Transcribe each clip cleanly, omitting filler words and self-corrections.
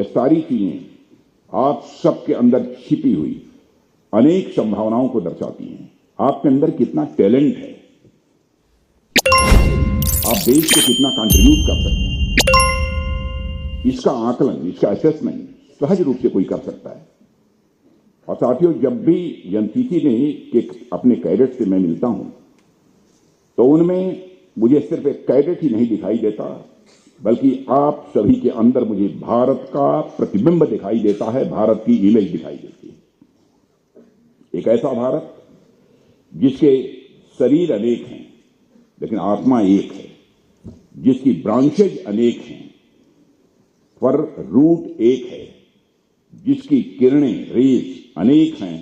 ये सारी चीजें आप सबके अंदर छिपी हुई अनेक संभावनाओं को दर्शाती हैं। आपके अंदर कितना टैलेंट है, आप देश को कितना कंट्रीब्यूट कर सकते हैं, इसका आकलन, इसका असेसमेंट सहज रूप से कोई कर सकता है। और साथियों, जब भी एनसीसी ने के अपने कैडेट से मैं मिलता हूं तो उनमें मुझे सिर्फ एक कैडेट ही नहीं दिखाई देता, बल्कि आप सभी के अंदर मुझे भारत का प्रतिबिंब दिखाई देता है, भारत की इमेज दिखाई देती है। एक ऐसा भारत जिसके शरीर अनेक हैं लेकिन आत्मा एक है, जिसकी ब्रांचेज अनेक हैं पर रूट एक है, जिसकी किरणें, रेज अनेक हैं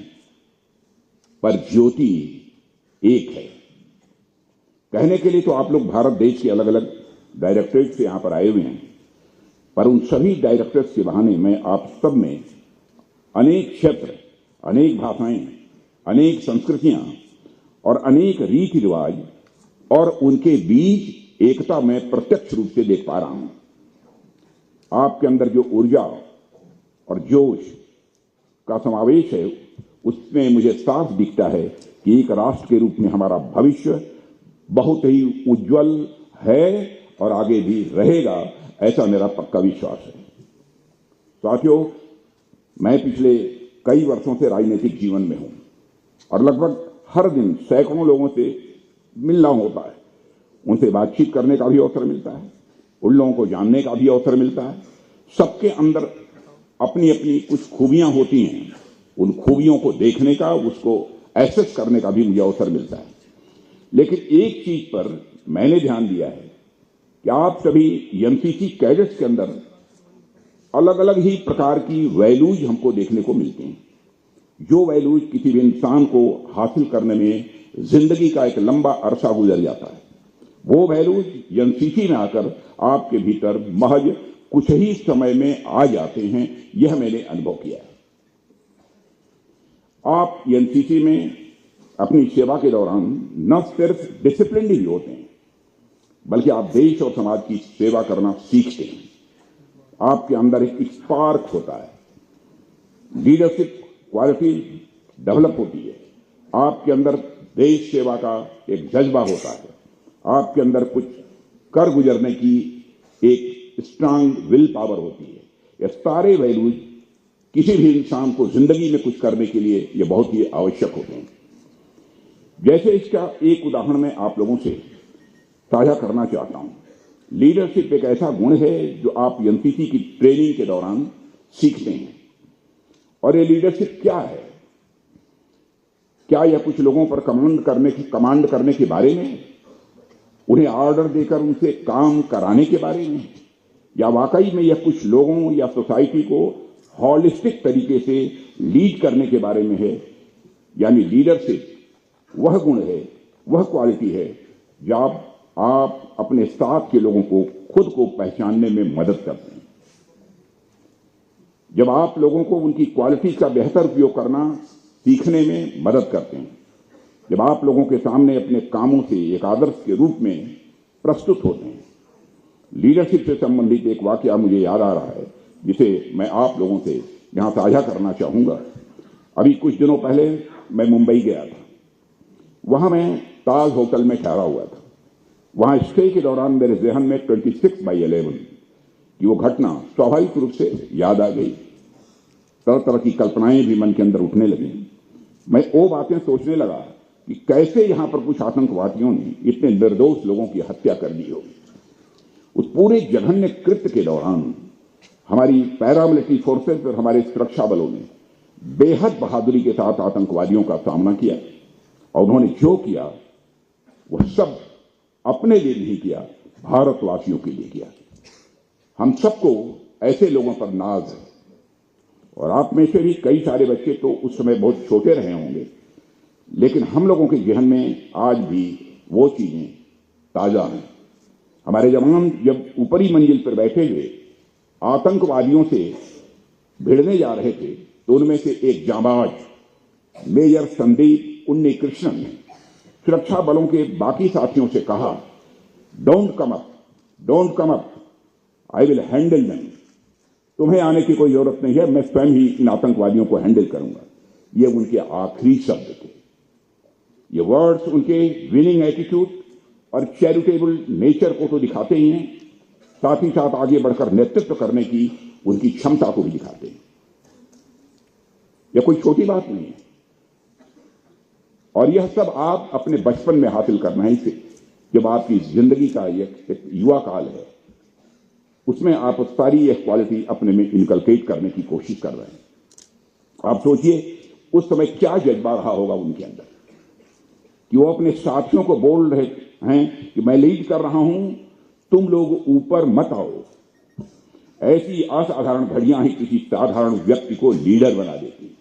पर ज्योति एक है। कहने के लिए तो आप लोग भारत देश के अलग अलग डायरेक्टरेट से यहां पर आए हुए हैं, पर उन सभी डायरेक्टरेट के बहाने मैं आप सब में अनेक क्षेत्र, अनेक भाषाएं, अनेक संस्कृतियां और अनेक रीति रिवाज और उनके बीच एकता मैं प्रत्यक्ष रूप से देख पा रहा हूं। आपके अंदर जो ऊर्जा और जोश का समावेश है, उसमें मुझे साफ दिखता है कि एक राष्ट्र के रूप में हमारा भविष्य बहुत ही उज्जवल है और आगे भी रहेगा, ऐसा मेरा पक्का विश्वास है। साथियों, मैं पिछले कई वर्षों से राजनीतिक जीवन में हूं और लगभग हर दिन सैकड़ों लोगों से मिलना होता है, उनसे बातचीत करने का भी अवसर मिलता है, उन लोगों को जानने का भी अवसर मिलता है। सबके अंदर अपनी अपनी कुछ खूबियां होती हैं, उन खूबियों को देखने का, उसको एसेस करने का भी मुझे अवसर मिलता है। लेकिन एक चीज पर मैंने ध्यान दिया है कि आप सभी एनसीसी कैडेट्स के अंदर अलग अलग ही प्रकार की वैल्यूज हमको देखने को मिलती हैं, जो वैल्यूज किसी भी इंसान को हासिल करने में जिंदगी का एक लंबा अरसा गुजर जाता है। वो वैल्यूज एनसीसी में आकर आपके भीतर महज कुछ ही समय में आ जाते हैं, यह मैंने अनुभव किया है। आप एनसीसी में अपनी सेवा के दौरान न सिर्फ डिसिप्लिन ही होते हैं, बल्कि आप देश और समाज की सेवा करना सीखते हैं। आपके अंदर एक स्पार्क होता है, लीडरशिप क्वालिटी डेवलप होती है, आपके अंदर देश सेवा का एक जज्बा होता है, आपके अंदर कुछ कर गुजरने की एक स्ट्रांग विल पावर होती है। ये सारे वैल्यूज किसी भी इंसान को जिंदगी में कुछ करने के लिए ये बहुत ही आवश्यक होते हैं। जैसे इसका एक उदाहरण मैं आप लोगों से साझा करना चाहता हूं। लीडरशिप एक ऐसा गुण है जो आप एनसीसी की ट्रेनिंग के दौरान सीखते हैं। और ये लीडरशिप क्या है? क्या यह कुछ लोगों पर कमांड करने के बारे में, उन्हें ऑर्डर देकर उनसे काम कराने के बारे में, या वाकई में यह कुछ लोगों या सोसाइटी को हॉलिस्टिक तरीके से लीड करने के बारे में है? यानी लीडरशिप वह गुण है, वह क्वालिटी है जब आप अपने साथ के लोगों को खुद को पहचानने में मदद करते हैं, जब आप लोगों को उनकी क्वालिटी का बेहतर उपयोग करना सीखने में मदद करते हैं, जब आप लोगों के सामने अपने कामों से एक आदर्श के रूप में प्रस्तुत होते हैं। लीडरशिप से संबंधित एक वाकया मुझे याद आ रहा है, जिसे मैं आप लोगों से यहां साझा करना चाहूंगा। अभी कुछ दिनों पहले मैं मुंबई गया था। वहां मैं ताज होटल में ठहरा हुआ था। वहां स्टे के दौरान मेरे जहन में 26/11 की वो घटना स्वाभाविक रूप से याद आ गई। तरह तरह की कल्पनाएं भी मन के अंदर उठने लगी। मैं वो बातें सोचने लगा कि कैसे यहां पर कुछ आतंकवादियों ने इतने निर्दोष लोगों की हत्या कर दी होगी। उस पूरे जघन्य कृत्य के दौरान हमारी पैरामिलिट्री फोर्सेस और हमारे सुरक्षा बलों ने बेहद बहादुरी के साथ आतंकवादियों का सामना किया, और उन्होंने जो किया वह सब अपने लिए नहीं किया, भारतवासियों के लिए किया। हम सबको ऐसे लोगों पर नाज है, और आप में से भी कई सारे बच्चे तो उस समय बहुत छोटे रहे होंगे, लेकिन हम लोगों के जहन में आज भी वो चीजें ताजा हैं। हमारे जवान जब ऊपरी मंजिल पर बैठे हुए आतंकवादियों से भिड़ने जा रहे थे, तो उनमें से एक जांबाज मेजर संदीप उन्नीकृष्णन ने सुरक्षा बलों के बाकी साथियों से कहा, don't come up, I will handle them. तुम्हें आने की कोई जरूरत नहीं है, मैं स्वयं ही इन आतंकवादियों को हैंडल करूंगा। ये उनके आखिरी शब्द थे। ये वर्ड्स उनके विनिंग एटीट्यूड और चैरिटेबल नेचर को तो दिखाते ही हैं, साथ ही साथ आगे बढ़कर नेतृत्व करने की उनकी क्षमता को भी दिखाते हैं। यह कोई छोटी बात नहीं है, और यह सब आप अपने बचपन में हासिल करना है। इसे जब आपकी जिंदगी का एक युवा काल है, उसमें आप सारी यह क्वालिटी अपने में इनकलकेट करने की कोशिश कर रहे हैं। आप सोचिए उस समय क्या जज्बा रहा होगा उनके अंदर, कि वो अपने साथियों को बोल रहे हैं कि मैं लीड कर रहा हूं, तुम लोग ऊपर मत आओ। ऐसी असाधारण घड़ियां ही किसी साधारण व्यक्ति को लीडर बना देती हैं।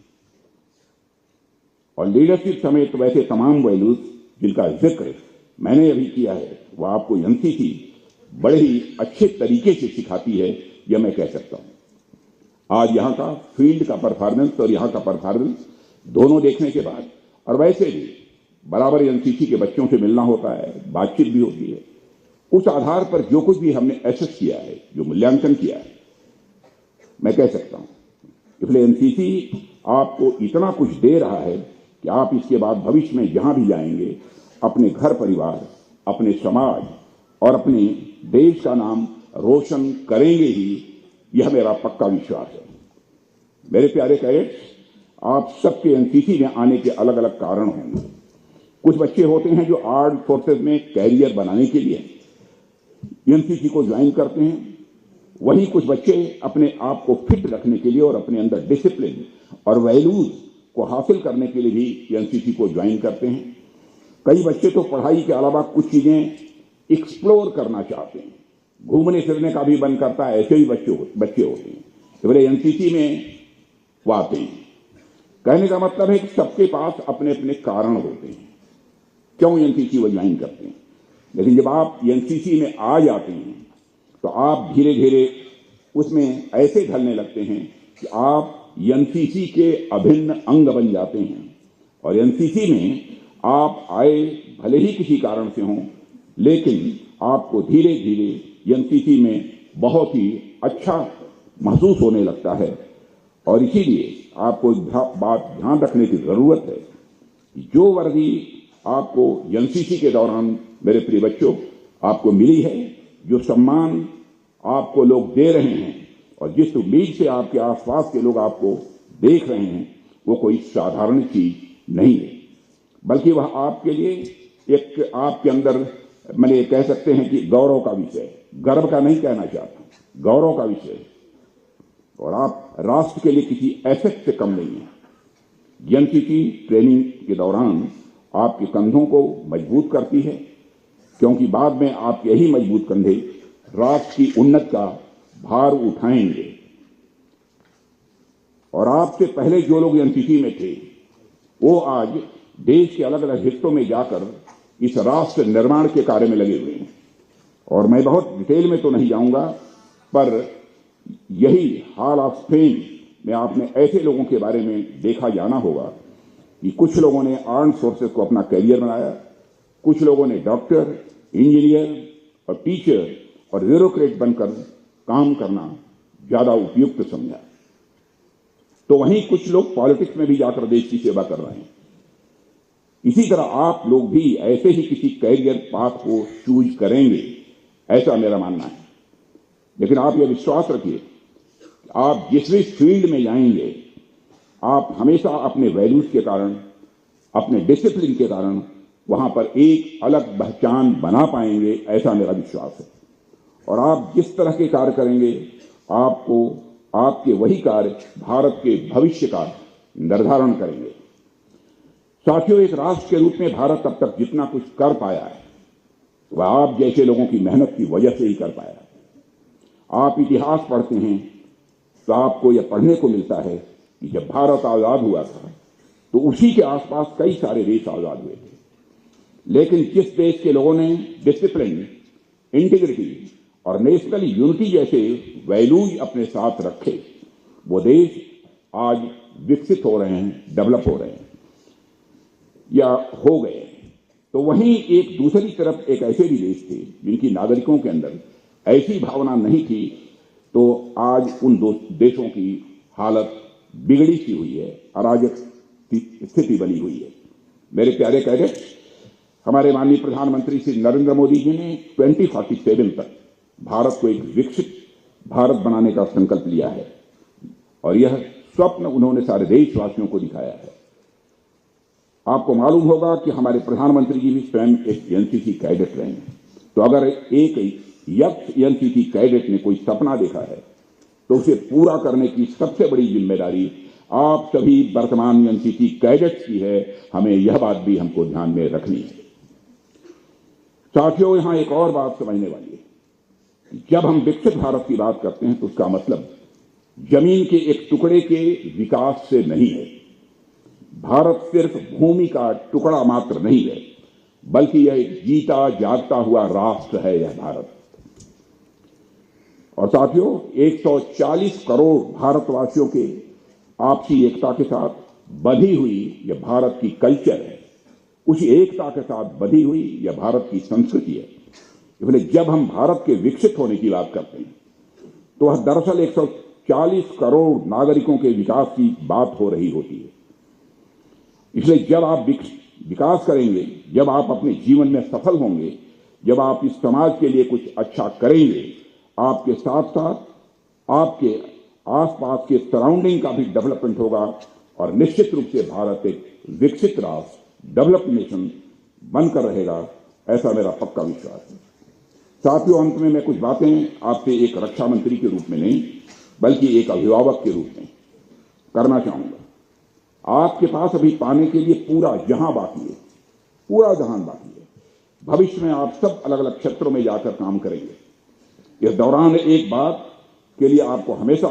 और लीडरशिप समेत वैसे तमाम वैल्यूज जिनका जिक्र मैंने अभी किया है, वह आपको एनसीसी बड़े ही अच्छे तरीके से सिखाती है, यह मैं कह सकता हूं। आज यहां का फील्ड का परफॉर्मेंस और यहां का परफॉर्मेंस दोनों देखने के बाद, और वैसे भी बराबर एनसीसी के बच्चों से मिलना होता है, बातचीत भी होती है, उस आधार पर जो कुछ भी हमने एसेस किया है, जो मूल्यांकन किया है, मैं कह सकता हूं इसलिए एनसीसी आपको इतना कुछ दे रहा है कि आप इसके बाद भविष्य में जहां भी जाएंगे अपने घर परिवार, अपने समाज और अपने देश का नाम रोशन करेंगे ही, यह मेरा पक्का विश्वास है। मेरे प्यारे कैडेट्स, आप सबके एनसीसी में आने के अलग अलग कारण होंगे। कुछ बच्चे होते हैं जो आर्म्ड फोर्सेज में कैरियर बनाने के लिए एनसीसी को ज्वाइन करते हैं, वहीं कुछ बच्चे अपने आप को फिट रखने के लिए और अपने अंदर डिसिप्लिन और वैल्यूज को हासिल करने के लिए भी एनसीसी को ज्वाइन करते हैं। कई बच्चे तो पढ़ाई के अलावा कुछ चीजें एक्सप्लोर करना चाहते हैं, घूमने फिरने का भी मन करता है, ऐसे ही बच्चे होते हैं, तो बोले एनसीसी में वो आते हैं। कहने का मतलब है कि सबके पास अपने अपने कारण होते हैं क्यों एनसीसी वो ज्वाइन करते हैं। लेकिन जब आप एनसीसी में आ जाते हैं तो आप धीरे धीरे उसमें ऐसे ढलने लगते हैं कि आप एनसीसी के अभिन्न अंग बन जाते हैं। और एनसीसी में आप आए भले ही किसी कारण से हों, लेकिन आपको धीरे धीरे एनसीसी में बहुत ही अच्छा महसूस होने लगता है। और इसीलिए आपको एक बात ध्यान रखने की जरूरत है कि जो वर्दी आपको एनसीसी के दौरान मेरे प्रिय बच्चों आपको मिली है, जो सम्मान आपको लोग दे रहे हैं और जिस उम्मीद से आपके आसपास के लोग आपको देख रहे हैं, वो कोई साधारण चीज नहीं है, बल्कि वह आपके लिए एक आपके अंदर मैंने कह सकते हैं कि गौरव का विषय, गर्व का नहीं कहना चाहता, गौरव का विषय। और आप राष्ट्र के लिए किसी एसेट से कम नहीं है। एनसीसी ट्रेनिंग के दौरान आपके कंधों को मजबूत करती है, क्योंकि बाद में आपके यही मजबूत कंधे राष्ट्र की उन्नति का भार उठाएंगे। और आपसे पहले जो लोग एनसीसी में थे, वो आज देश के अलग अलग हिस्सों में जाकर इस राष्ट्र निर्माण के कार्य में लगे हुए हैं। और मैं बहुत डिटेल में तो नहीं जाऊंगा, पर यही हाल ऑफ फेम में आपने ऐसे लोगों के बारे में देखा जाना होगा कि कुछ लोगों ने आर्म्ड फोर्सेस को अपना कैरियर बनाया, कुछ लोगों ने डॉक्टर, इंजीनियर और टीचर और ब्यूरोक्रेट बनकर काम करना ज्यादा उपयुक्त समझा। तो वहीं कुछ लोग पॉलिटिक्स में भी जाकर देश की सेवा कर रहे हैं। इसी तरह आप लोग भी ऐसे ही किसी कैरियर पाथ को चूज करेंगे, ऐसा मेरा मानना है। लेकिन आप यह विश्वास रखिए, आप जिस भी फील्ड में जाएंगे, आप हमेशा अपने वैल्यूज के कारण, अपने डिसिप्लिन के कारण वहां पर एक अलग पहचान बना पाएंगे, ऐसा मेरा विश्वास है। और आप जिस तरह के कार्य करेंगे, आपको आपके वही कार्य भारत के भविष्य का निर्धारण करेंगे। साथियों, एक राष्ट्र के रूप में भारत अब तक जितना कुछ कर पाया है, वह आप जैसे लोगों की मेहनत की वजह से ही कर पाया है। आप इतिहास पढ़ते हैं तो आपको यह पढ़ने को मिलता है कि जब भारत आजाद हुआ था तो उसी के आसपास कई सारे देश आजाद हुए थे, लेकिन जिस देश के लोगों ने डिसिप्लिन, इंटीग्रिटी और नेशनल यूनिटी जैसे वैल्यूज अपने साथ रखे, वो देश आज विकसित हो रहे हैं, डेवलप हो रहे हैं या हो गए। तो वहीं एक दूसरी तरफ एक ऐसे भी देश थे जिनकी नागरिकों के अंदर ऐसी भावना नहीं थी, तो आज उन दो देशों की हालत बिगड़ी सी हुई है, अराजक स्थिति बनी हुई है। मेरे प्यारे कैडेट्स, हमारे माननीय प्रधानमंत्री श्री नरेंद्र मोदी जी ने 2047 तक भारत को एक विकसित भारत बनाने का संकल्प लिया है और यह स्वप्न उन्होंने सारे देशवासियों को दिखाया है। आपको मालूम होगा कि हमारे प्रधानमंत्री जी भी स्वयं एक एनसीसी कैडेट रहे हैं। तो अगर एक यक्ष एनसीसी कैडेट ने कोई सपना देखा है तो उसे पूरा करने की सबसे बड़ी जिम्मेदारी आप सभी वर्तमान एनसीसी कैडेट्स की है। हमें यह बात भी हमको ध्यान में रखनी है। साथियों, यहां एक और बात समझने वाली है। जब हम विकसित भारत की बात करते हैं तो उसका मतलब जमीन के एक टुकड़े के विकास से नहीं है। भारत सिर्फ भूमि का टुकड़ा मात्र नहीं है, बल्कि यह एक जीता जागता हुआ राष्ट्र है यह भारत। और साथियों, 140 करोड़ भारतवासियों के आपसी एकता के साथ बंधी हुई यह भारत की कल्चर है। उसी एकता के साथ बंधी हुई यह भारत की संस्कृति है। इसलिए जब हम भारत के विकसित होने की बात करते हैं तो वह दरअसल 140 करोड़ नागरिकों के विकास की बात हो रही होती है। इसलिए जब आप विकास करेंगे, जब आप अपने जीवन में सफल होंगे, जब आप इस समाज के लिए कुछ अच्छा करेंगे, आपके साथ साथ आपके आसपास के सराउंडिंग का भी डेवलपमेंट होगा और निश्चित रूप से भारत एक विकसित राष्ट्र, डेवलप्ड नेशन बनकर रहेगा, ऐसा मेरा पक्का विश्वास है। साथियों, अंत में मैं कुछ बातें आपसे एक रक्षा मंत्री के रूप में नहीं, बल्कि एक अभिभावक के रूप में करना चाहूंगा। आपके पास अभी पाने के लिए पूरा जहां बाकी है, पूरा जहां बाकी है। भविष्य में आप सब अलग अलग क्षेत्रों में जाकर काम करेंगे। इस दौरान एक बात के लिए आपको हमेशा